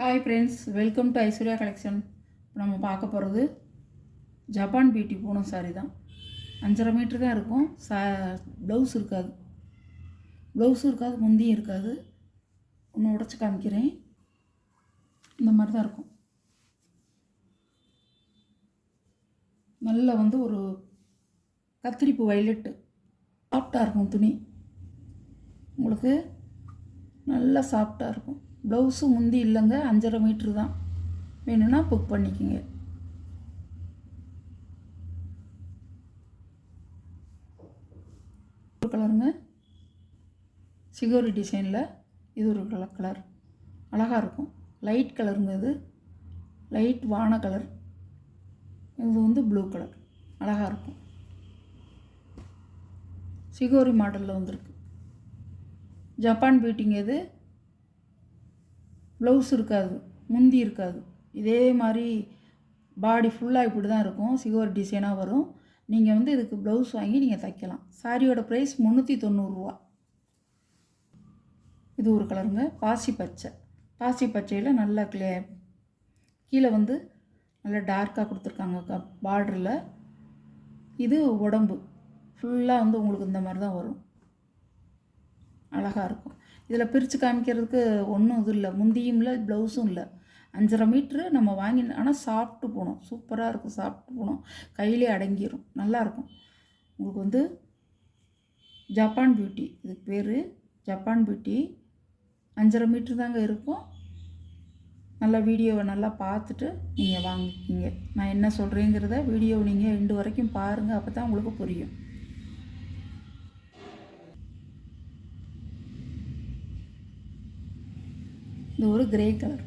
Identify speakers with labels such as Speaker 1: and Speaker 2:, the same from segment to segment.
Speaker 1: Hi friends, welcome to Aishwarya collection. நம்ம பார்க்க போகிறது ஜப்பான் பியூட்டி பூனம் சாரி தான். 5.5 மீட்ரு தான் இருக்கும். ப்ளவுஸ் இருக்காது, முந்தியும் இருக்காது. ஒன்று உடச்சி காமிக்கிறேன். இந்த மாதிரி தான் இருக்கும். நல்ல ஒரு கத்திரிப்பு வயலட்டு சாஃப்டாக இருக்கும். துணி உங்களுக்கு நல்லா சாஃப்டாக இருக்கும். ப்ளவுஸு முந்தி இல்லைங்க, 5.5 மீட்ரு தான். வேணும்னா புக் பண்ணிக்கோங்க. ஒரு கலருங்க, சிகோரி டிசைனில். இது ஒரு கலர் அழகாக இருக்கும். லைட் கலருங்க, இது லைட் வான கலர். இது ப்ளூ கலர் அழகாக இருக்கும். சிகோரி மாடலில் வந்திருக்கு. ஜப்பான் பியூட்டிங்க. இது ப்ளவுஸ் இருக்காது, முந்தி இருக்காது. இதே மாதிரி பாடி ஃபுல்லாக இப்படி தான் இருக்கும். சிகோரி டிசைனாக வரும். நீங்கள் இதுக்கு ப்ளவுஸ் வாங்கி நீங்கள் தைக்கலாம். சாரியோட ப்ரைஸ் 390 ரூபா. இது ஒரு கலருங்க, பாசி பச்சையில் நல்லா கீழே நல்லா டார்க்காக கொடுத்துருக்காங்க பார்டரில். இது உடம்பு ஃபுல்லாக உங்களுக்கு இந்த மாதிரி தான் வரும். அழகாக இருக்கும். இதில் பிரித்து காமிக்கிறதுக்கு ஒன்றும் இது இல்லை, முந்தியும் இல்லை, ப்ளவுஸும் இல்லை. 5.5 மீட்ரு நம்ம வாங்கி. ஆனால் சாப்பிட்டு போகணும், சூப்பராக இருக்கும். சாப்பிட்டு போகணும், கையிலே அடங்கிடும், நல்லாயிருக்கும். உங்களுக்கு ஜப்பான் பியூட்டி, இதுக்கு பேர் ஜப்பான் பியூட்டி. 5.5 மீட்ரு தாங்க இருக்கும். நல்லா வீடியோவை நல்லா பார்த்துட்டு நீங்கள் வாங்கிக்கிங்க. நான் என்ன சொல்கிறேங்கிறத வீடியோவை நீங்கள் எண்டு வரைக்கும் பாருங்கள், அப்போ தான் உங்களுக்கு புரியும். இது ஒரு கிரே கலர்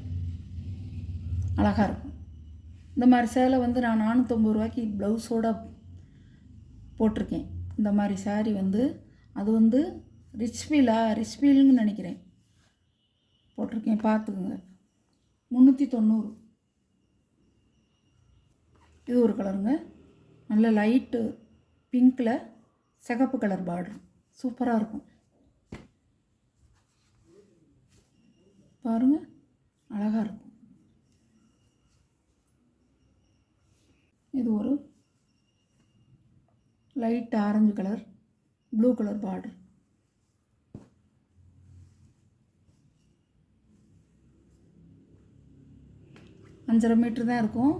Speaker 1: அழகாக இருக்கும். இந்த மாதிரி சேலை நான் 450 ரூபாய்க்கு ப்ளவுஸோடு போட்டிருக்கேன். இந்த மாதிரி சாரீ அது ரிச்ஃபீல்னு நினைக்கிறேன், போட்டிருக்கேன். பார்த்துக்குங்க. 390. இது ஒரு கலருங்க, நல்ல லைட்டு பிங்க்கில் சிகப்பு கலர் பார்டர், சூப்பராக இருக்கும். பாருங்கள், அழகாக இருக்கும். இது ஒரு light orange colour, blue colour border. அஞ்சரை மீட்ரு தான் இருக்கும்.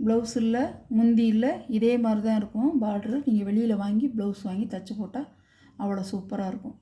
Speaker 1: ப்ளவுஸ் இல்லை, முந்தி இல்லை, இதே மாதிரி தான் இருக்கும் பார்டரு. நீங்கள் வெளியில் வாங்கி ப்ளவுஸ் வாங்கி தைச்சி போட்டால் அவ்வளோ சூப்பராக இருக்கும்.